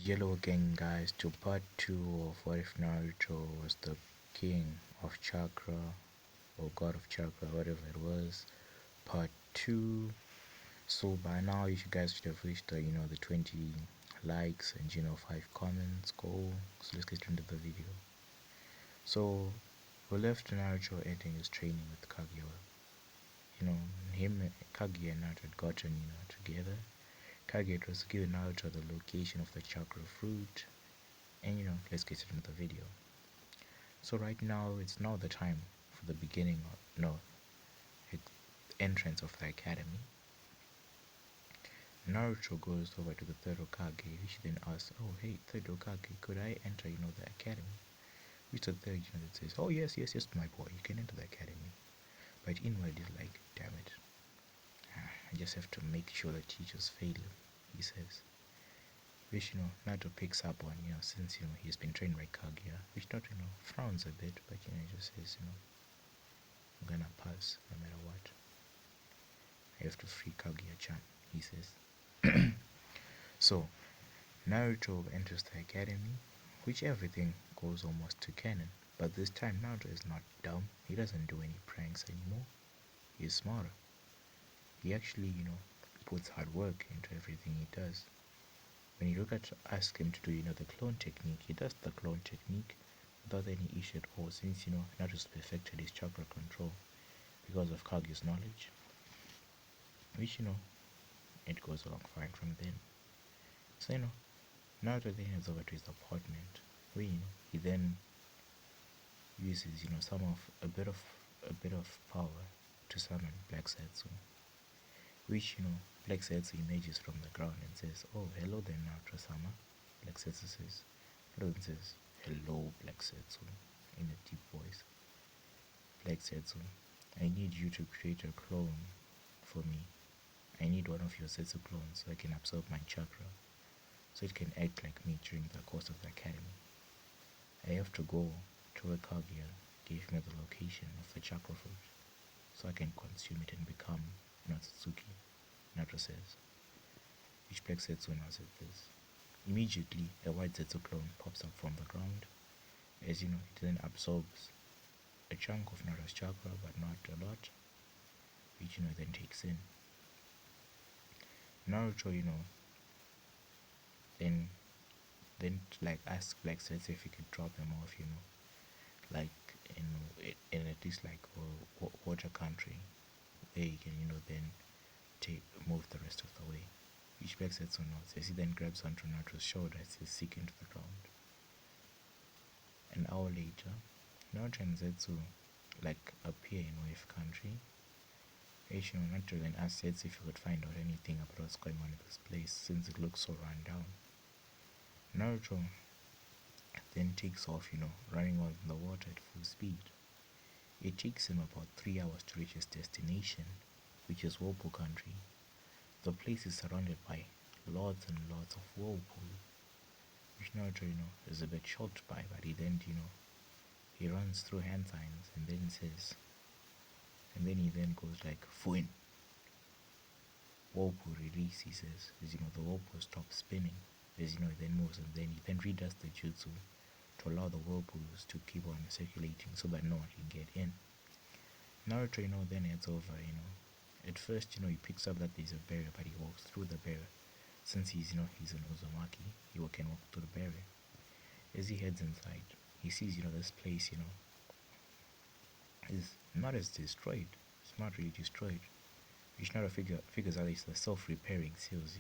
Hello again, guys, to part 2 of what if Naruto was the king of chakra or god of chakra, whatever it was. Part 2. So by now you guys should have reached the 20 likes and 5 comments goal. So let's get into the video. So we left Naruto ending his training with Kaguya. Kaguya and Naruto had gotten together. Kaguya was giving Naruto the location of the chakra fruit. And let's get into the video. So right now it's now the time for the beginning of entrance of the academy. Naruto goes over to the third Hokage, which then asks, "Oh hey, third Hokage, could I enter the academy?" Which the third says, "Oh yes, my boy, you can enter the academy." But inwardly he's like, "Damn it, I just have to make sure the teachers fail him," he says. Which Naruto picks up on since he's been trained by Kaguya, which Naruto frowns a bit, but he just says I'm gonna pass no matter what. I have to free Kaguya-chan, he says. So Naruto enters the academy, which everything goes almost to canon. But this time Naruto is not dumb. He doesn't do any pranks anymore. He's smarter. He actually puts hard work into everything he does. When you ask him to do the clone technique, he does the clone technique without any issue at all, since Naruto's perfected his chakra control because of Kaguya's knowledge, which it goes along fine from then. So Naruto then heads over to his apartment, where he then uses a bit of power to summon Black Setsu, which Black Setsu emerges from the ground and says, "Oh, hello there, Naruto-sama." Black Setsu says, Naruto says, "Hello, Black Setsu," in a deep voice. Black Setsu, "I need you to create a clone for me. I need one of your Setsu clones so I can absorb my chakra, so it can act like me during the course of the academy. I have to go to where Kaguya gave me the location of the chakra fruit, so I can consume it and become Natsuki," Naruto says. Which Black Setsu nods at this. Immediately, a white Setsu clone pops up from the ground, as it then absorbs a chunk of Naruto's chakra, but not a lot, which then takes in. Naruto, then like asks Black Setsu if he could drop him off, like in at least like a water country, where he can then move the rest of the way. Which Black Setsu nods as he then grabs onto Naruto's shoulder as he sinks into the ground. An hour later, Naruto and Zetsu appear in Wave Country. Naruto then asks Zetsu if he could find out anything about what's going on in this place since it looks so run down. Naruto then takes off, running on the water at full speed. It takes him about 3 hours to reach his destination, which is Whirlpool Country. The place is surrounded by lots and lots of whirlpools, which Naruto, is a bit shocked by, but he then, he runs through hand signs and then he then goes like, "Fuin. Whirlpool release," he says, as the whirlpool stops spinning, as it then moves, and then he then redoes the jutsu to allow the whirlpools to keep on circulating so that no one can get in. Naruto, then heads over, at first, he picks up that there's a barrier, but he walks through the barrier. Since he's an Uzumaki, he can walk through the barrier. As he heads inside, he sees, this place, is not as destroyed. It's not really destroyed. Which Naruto figures out it's the self-repairing seals,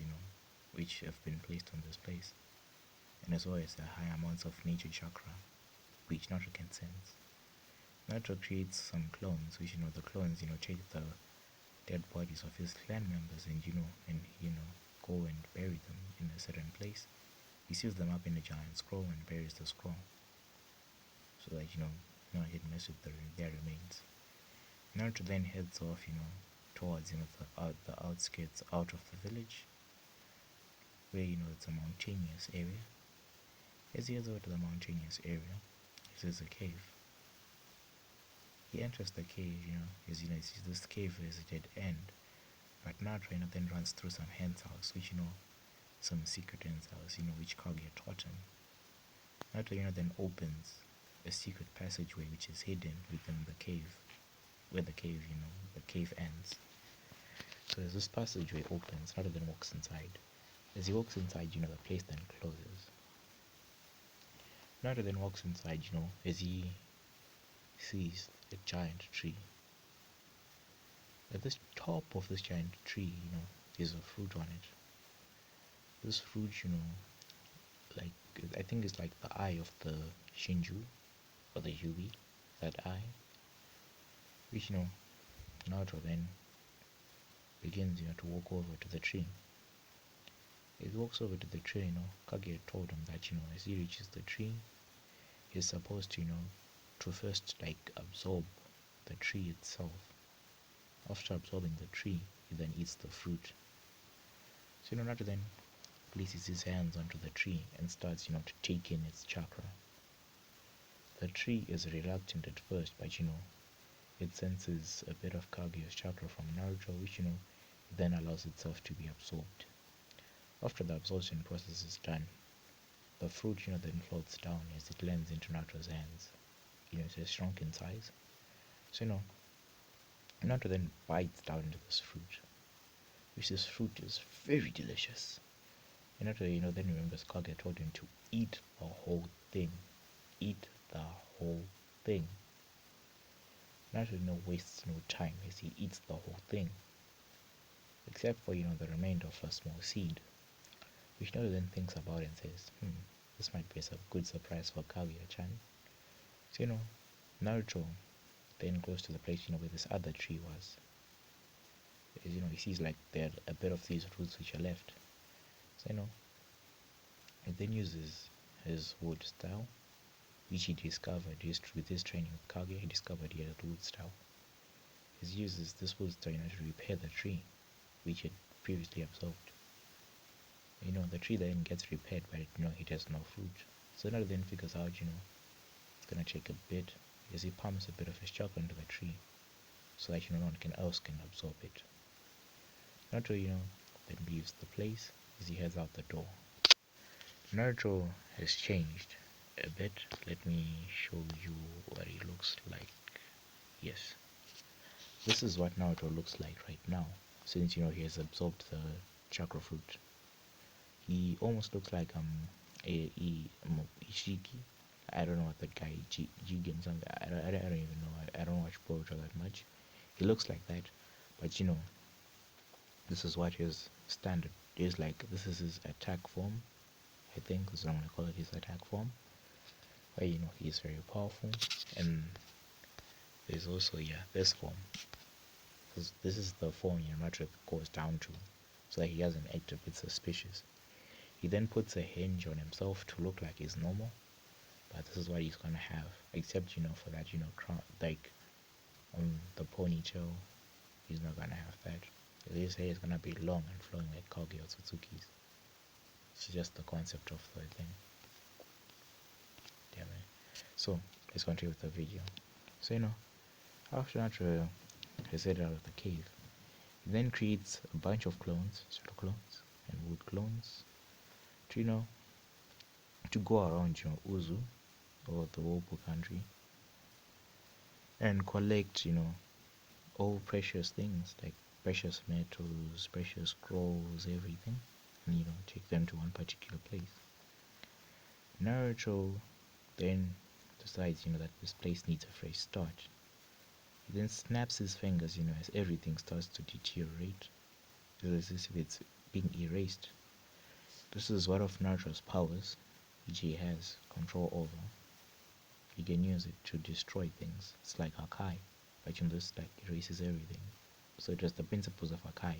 which have been placed on this place. And as well as the high amounts of nature chakra, which Naruto can sense. Naruto creates some clones, which the clones, take the dead bodies of his clan members and go and bury them in a certain place. He seals them up in a giant scroll and buries the scroll, so that no one can mess with their remains. Naruto then heads off, towards the outskirts out of the village, where it's a mountainous area. As he heads over to the mountainous area, he sees a cave. He enters the cave, as he sees this cave is a dead end. But Naruto then runs through some hen's house, which some secret in his house, which Kaguya taught him. Naruto, then opens a secret passageway which is hidden within the cave, where the cave ends. So as this passageway opens, Naruto then walks inside. As he walks inside, the place then closes. Naruto then walks inside, as he sees a giant tree. At the top of this giant tree, there's a fruit on it. This fruit, like, I think it's like the eye of the Shinju, or the Yui, that eye. Which, Naruto then begins, to walk over to the tree. As he walks over to the tree, Kaguya told him that, as he reaches the tree, he's supposed to, to first, like, absorb the tree itself. After absorbing the tree, he then eats the fruit. So, Naruto then places his hands onto the tree and starts, to take in its chakra. The tree is reluctant at first, but, it senses a bit of Kaguya's chakra from Naruto, which, then allows itself to be absorbed. After the absorption process is done, the fruit, then floats down as it lands into Naruto's hands. It has shrunk in size. So, Naruto then bites down into this fruit, which this fruit is very delicious. And Naruto, then remembers Kaguya told him to eat the whole thing. Eat the whole thing. Naruto wastes no time as he eats the whole thing. Except for, the remainder of a small seed. Which Naruto then thinks about and says, this might be a good surprise for Kaguya-chan. So, Naruto then goes to the place, where this other tree was. As, he sees like there are a bit of these roots which are left. So, he then uses his wood style, which he discovered with his training with Kaguya. He discovered he had a wood style. He uses this wood style, to repair the tree, which he had previously absorbed. The tree then gets repaired, but it has no fruit. So Naruto then figures out, it's gonna take a bit, as he pumps a bit of his chakra into the tree, so that no one else can absorb it. Naruto, then leaves the place as he heads out the door. Naruto has changed a bit. Let me show you what he looks like. Yes, this is what Naruto looks like right now, since he has absorbed the chakra fruit. He almost looks like Ishiki. I don't know what that guy Jigen something. I don't even know. I don't watch Boruto that much. He looks like that, but this is what his standard is like. This is his attack form. I think is what I'm gonna call it, his attack form. Where he's very powerful, and there's also this form. This is the form Naruto goes down to, so that he doesn't act a bit suspicious. He then puts a hinge on himself to look like he's normal, but this is what he's gonna have. Except for that crown, like on the ponytail, he's not gonna have that. His hair is gonna be long and flowing like Kaguya or Tsutsuki's. It's just the concept of the thing. Damn it. So let's continue with the video. So after Naruto has headed out of the cave, he then creates a bunch of clones, shadow clones, and wood clones to to go around Uzu, or the Wobu country, and collect all precious things like precious metals, precious scrolls, everything, and take them to one particular place. Naruto then decides that this place needs a fresh start. He then snaps his fingers as everything starts to deteriorate, as if it's being erased. This is one of Naruto's powers, which he has control over. He can use it to destroy things. It's like Hakai, but this like erases everything. So it has the principles of Hakai,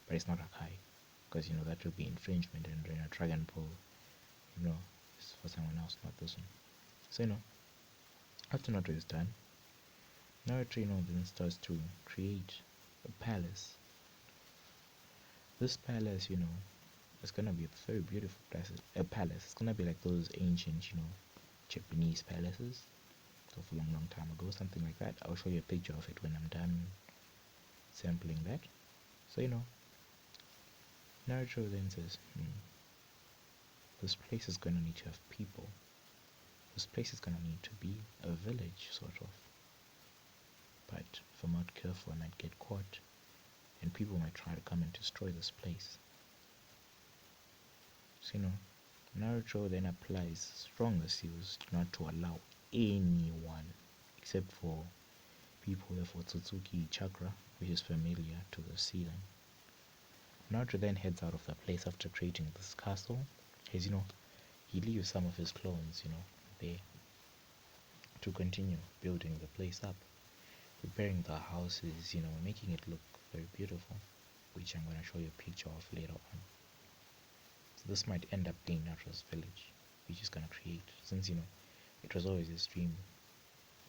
but it's not Hakai, because that would be infringement, and Dragon Ball, is for someone else, not this one. So after Naruto is done, Naruto then starts to create a palace. This palace, it's gonna be a very beautiful palace. It's gonna be like those ancient, Japanese palaces of a long, long time ago, something like that. I'll show you a picture of it when I'm done sampling that. So Naruto then says, this place is going to need to have people. This place is going to need to be a village, sort of. But if I'm not careful, I might get caught, and people might try to come and destroy this place. So, Naruto then applies stronger seals not to allow anyone, except for people with Otsutsuki chakra, which is familiar to the ceiling. Naruto then heads out of the place after creating this castle, as he leaves some of his clones, there to continue building the place up, preparing the houses, making it look very beautiful, which I'm going to show you a picture of later on. So this might end up being Naruto's village, which he's going to create, since, it was always his dream.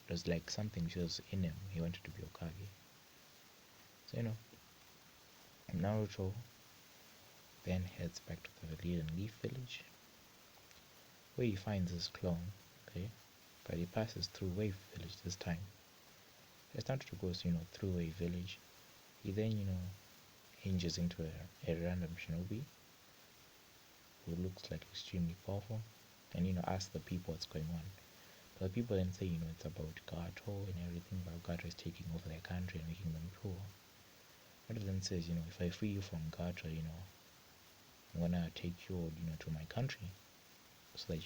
It was like something just in him, he wanted to be Hokage. So, Naruto then heads back to the Valiant Leaf village, where he finds his clone, okay? But he passes through Wave village this time. As Naruto goes, through Wave village, he then, hinges into a random shinobi who looks like extremely powerful, and, asks the people what's going on. But the people then say, it's about Gato and everything, about Gato is taking over their country and making them poor. Naruto then says, if I free you from Gato, I'm gonna take you, to my country, so that,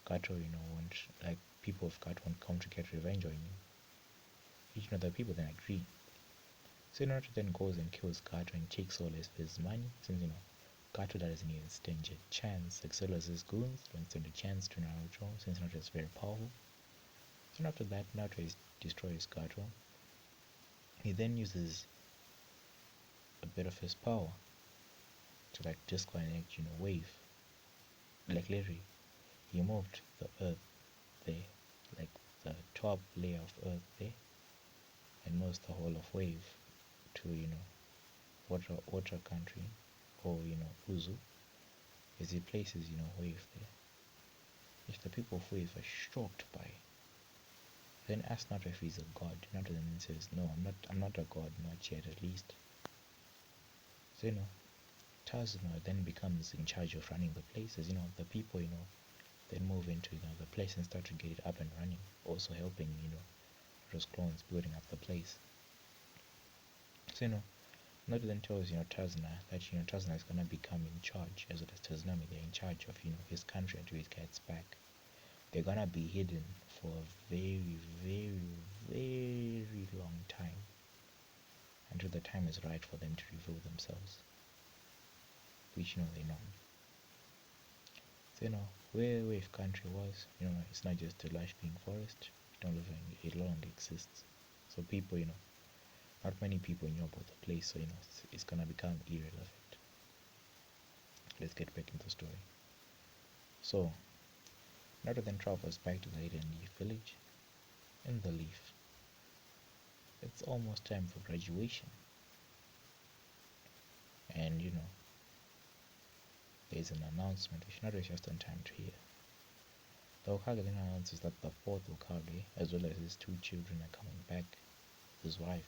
Gato, won't, like, people of Gato won't come to get revenge on you. The people then agree. So Naruto then goes and kills Gato and takes all his money, since, Gato doesn't even stand a chance, as well as his goons don't stand a chance to Naruto, since Naruto is very powerful. And after that, Naruto destroys Gato. He then uses a bit of his power to, like, disconnect, Wave. Like, literally, he moved the earth there, like the top layer of earth there, and moves the whole of Wave to, water country, or, Uzu, as he places, Wave there. If the people of Wave are shocked by, then ask Naruto if he's a god. Naruto then says, no, I'm not a god, not yet at least. So, Tazuma then becomes in charge of running the place, as, the people, then move into, the place and start to get it up and running, also helping, those clones building up the place. So, Naruto then tells, Tazuna that, Tazuna is gonna become in charge, as well as Tazunami, they're in charge of, his country until it gets back. They're gonna be hidden for a very, very, very long time, until the time is right for them to reveal themselves, which, they know. So, where Wave Country was, it's not just a lush green forest, it no longer exists. So people, not many people knew about the place, so, it's gonna become irrelevant. Let's get back into the story. So, Naruto then travels back to the Hidden Leaf village. In the leaf, it's almost time for graduation. And, there's an announcement which Naruto is just on time to hear. The Hokage then announces that the fourth Hokage, as well as his two children, are coming back. His wife,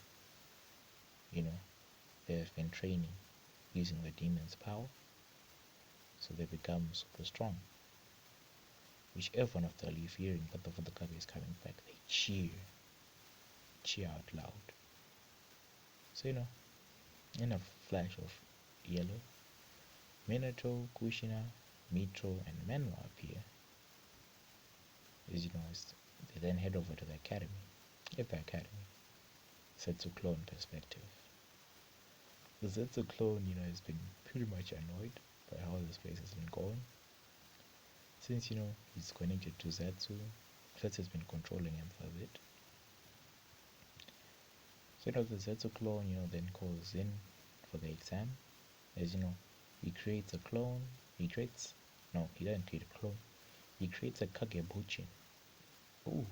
they have been training using the demon's power, so they become super strong. Whichever one of the leaf hearing that the fourth Hokage is coming back, they cheer out loud. So, in a flash of yellow, Minato, Kushina, Mitro, and Menwa appear. As they then head over to the academy. At the academy, Zetsu clone perspective. The Zetsu clone, has been pretty much annoyed by how this place has been going. Since, he's connected to Zetsu, Zetsu has been controlling him for a bit. So, the Zetsu clone, then calls in for the exam. As, he creates a clone. He doesn't create a clone. He creates a Kagebushin. Ooh,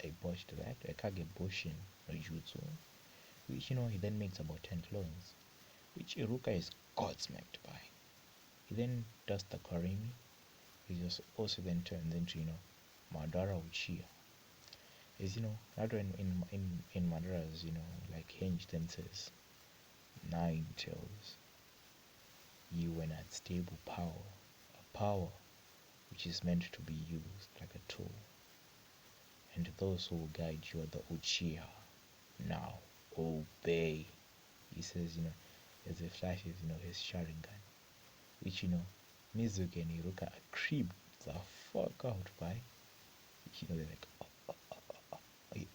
I botched that. A Kagebushin no Jutsu. Which, he then makes about 10 clones. Which Iruka is godsmacked by. He then does the Karimi. He just also then turns into, Madara Uchiha. As Naruto in Madara's, like hinge then says, 9 tails. You an unstable power. A power which is meant to be used like a tool. And those who will guide you are the Uchiha. Now, obey. He says, as he flashes, his Sharingan. Which, Mizuki and Iruka are creeped the fuck out by. They're like,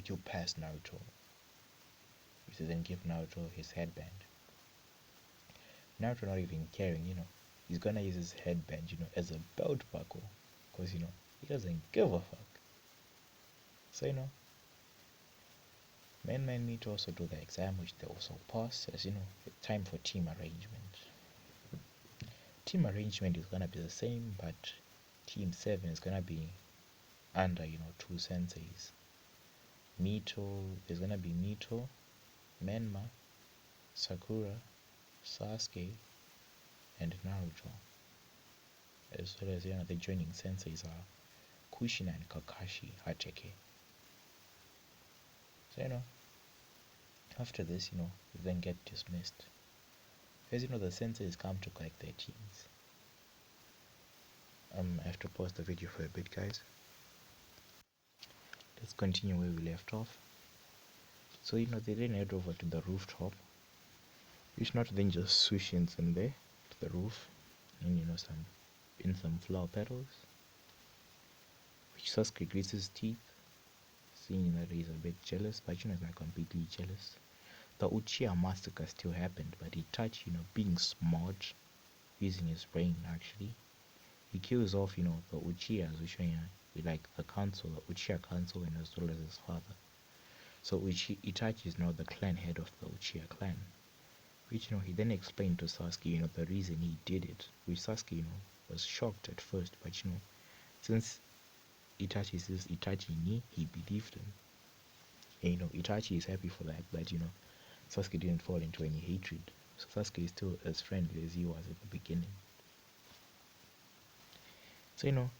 you pass Naruto. Which then give Naruto his headband. Naruto not even caring, he's gonna use his headband, as a belt buckle. Because, he doesn't give a fuck. So, men need to also do the exam, which they also pass, as time for team arrangement. Team arrangement is gonna be the same, but team 7 is gonna be under, two senseis. There's gonna be Mito, Menma, Sakura, Sasuke, and Naruto. As well as, the joining senseis are Kushina and Kakashi Hatake. So, after this, you then get dismissed. As the senseis come to collect their teams. I have to pause the video for a bit, guys. Let's continue where we left off. So, they then head over to the rooftop. Which not then just swish in there to the roof. And, some flower petals. Which Sasuke grits his teeth. Seeing that he's a bit jealous, but, he's not completely jealous. The Uchiha massacre still happened, but Itachi, being smart, using his brain actually, he kills off, the Uchihas, which like the council, the Uchiha council, and as well as his father. So Itachi is now the clan head of the Uchiha clan, which he then explained to Sasuke, the reason he did it, which Sasuke, was shocked at first, but since Itachi says Itachi ni, he believed him. And Itachi is happy for that, but Sasuke didn't fall into any hatred. So Sasuke is still as friendly as he was at the beginning. So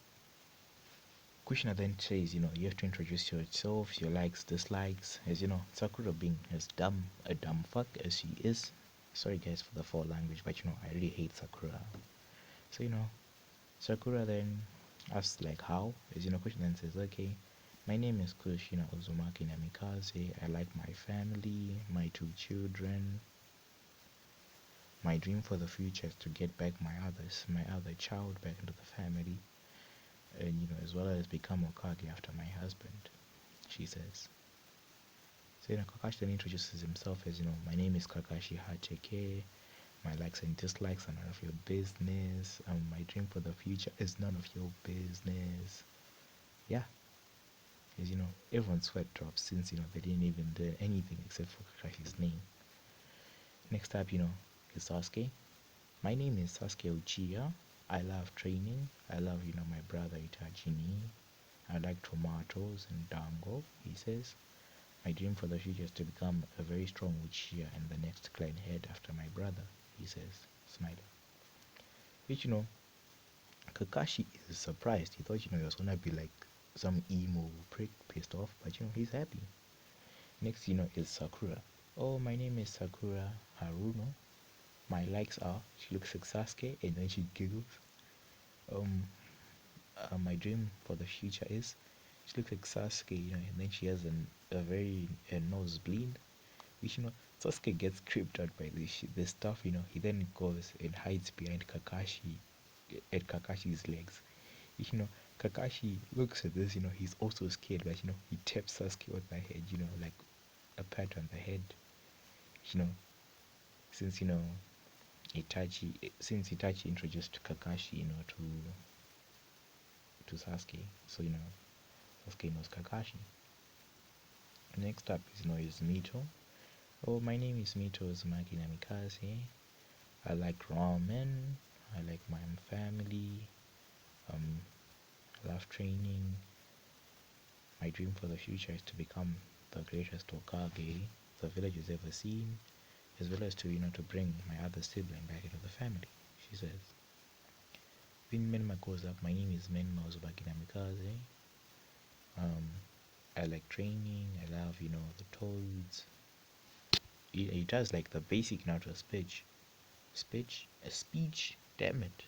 Kushina then says, you have to introduce yourself, your likes, dislikes, as Sakura being as dumb a dumb fuck as she is. Sorry guys for the foul language, but I really hate Sakura. So Sakura then asks like how, as Kushina then says, okay, my name is Kushina Uzumaki Namikaze, I like my family, my 2 children. My dream for the future is to get back my other child back into the family. And as well as become Hokage after my husband, she says. So Kakashi then introduces himself as my name is Kakashi Hacheke, my likes and dislikes are none of your business, my dream for the future is none of your business. Yeah, as everyone's sweat drops since they didn't even do anything except for Kakashi's name. Next up, is Sasuke. My name is Sasuke Uchiha. I love training. I love my brother Itachi. I like tomatoes and dango, he says. My dream for the future is to become a very strong Uchiha and the next clan head after my brother, he says, smiling. Which, Kakashi is surprised. He thought, he was gonna be like some emo prick pissed off, but he's happy. Next, is Sakura. Oh, my name is Sakura Haruno. My likes are, she looks like Sasuke and then she giggles. My dream for the future is, she looks like Sasuke, and then she has a very nosebleed, which Sasuke gets creeped out by this stuff. He then goes and hides behind Kakashi, at Kakashi's legs. Which, Kakashi looks at this. He's also scared, but he taps Sasuke on the head. Like a pat on the head. Since Itachi introduced Kakashi, to Sasuke, so Sasuke knows Kakashi. Next up is Mito. Oh, my name is Mito Uzumaki Namikaze. I like ramen. I like my family. I love training. My dream for the future is to become the greatest Hokage the village has ever seen, as well as to to bring my other sibling back into the family, she says. When Menma goes up, my name is Menma Uzumaki Namikaze. I like training. I love the toads. He does like the basic Naruto speech. A speech, damn it.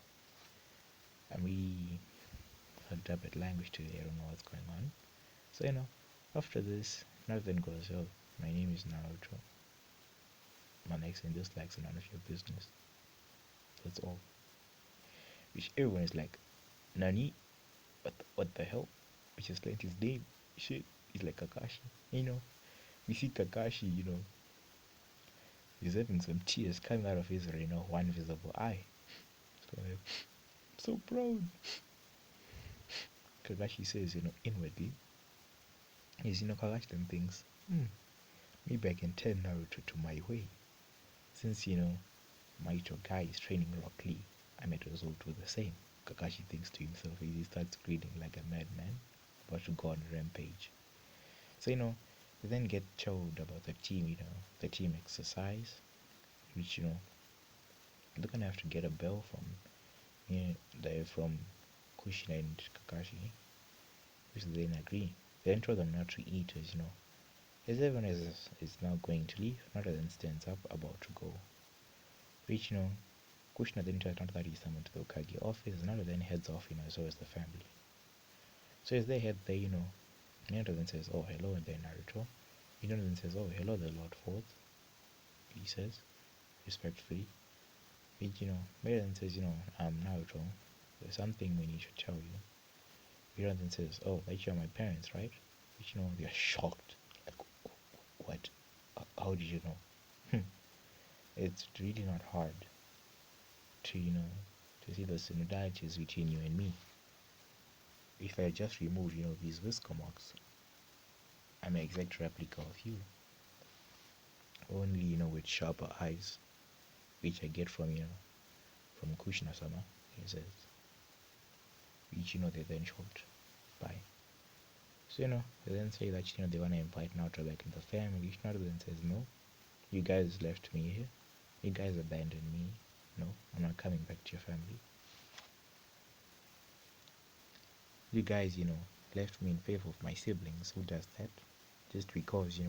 I'm really up at language today. I don't know what's going on. So after this, Nathan goes, "Oh, my name is Naruto. My likes and dislikes are none of your business. That's all." Which everyone is like, "Nani? What the hell?" Which is like his name. Shit, he's like Kakashi. We see Kakashi. He's having some tears coming out of his, one visible eye. So I'm so proud. Kakashi says, inwardly, is Kakashi then thinks, maybe I can turn Naruto to my way. Since, Maito guy is training Rock Lee, I might as well do the same. Kakashi thinks to himself as he starts grinning like a madman, about to go on a rampage. So, they then get told about the team, the team exercise, which, they're gonna have to get a bell from, from Kushina and Kakashi, which they then agree. They then told them not to eat as everyone is now going to leave, Nara then stands up about to go. Which, Kushina then tries not that he's summoned to the Okage office, and Nara then heads off, so as the family. So as they head there, Minato then says, "Oh, hello there, Naruto." Minato then says, "Oh, hello there, Lord Fourth," he says, respectfully. Which, Minato then says, "Naruto, there's something we need to tell you." Minato then says, "Oh, that you're my parents, right?" Which, they're shocked. Like, what? How did you know? It's really not hard to see the similarities between you and me. If I just remove, these whisker marks, I'm an exact replica of you. Only, with sharper eyes, which I get from Kushina-sama, he says. Which, they then shocked by. So, they then say that, they want to invite Naruto back in the family. Naruto then says, "No, you guys left me here. You guys abandoned me. No, I'm not coming back to your family. You guys, left me in favor of my siblings." Who does that? Just because,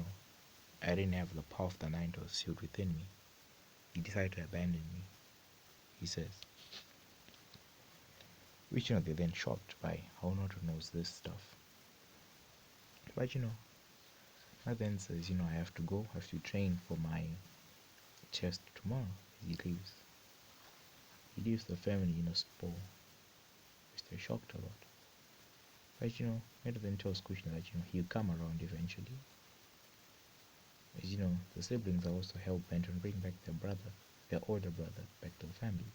I didn't have the power of the nine that was sealed within me. You decided to abandon me, he says. Which, they're then shocked by how Naruto knows this stuff. But, Naruto then says, "I have to go, I have to train for my test tomorrow," as he leaves. He leaves the family in a spore, which they're shocked about. But, Naruto then tells Kushina that, he'll come around eventually. As the siblings are also hell-bent on bringing back their older brother, back to the family.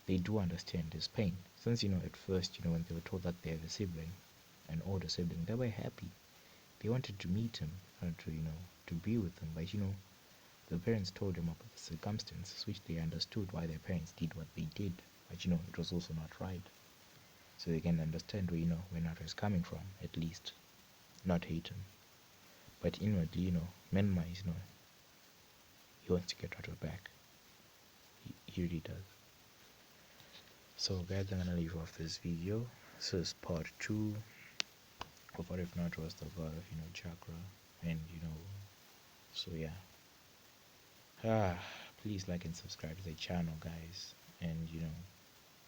They do understand his pain. Since, at first, when they were told that they have a sibling, an older sibling, they were happy. They wanted to meet him, to be with him. But, the parents told them about the circumstances, which they understood why their parents did what they did. But, it was also not right. So they can understand where, where Naruto is coming from, at least. Not hate him. But inwardly, Menma is, he wants to get Naruto back. He really does. So guys, I'm gonna leave off this video. This is part 2 of what if Naruto was the god of, chakra. And, so yeah. Please like and subscribe to the channel, guys. And,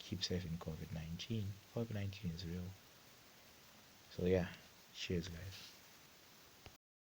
keep safe in COVID-19. COVID-19 is real. So yeah, cheers, guys.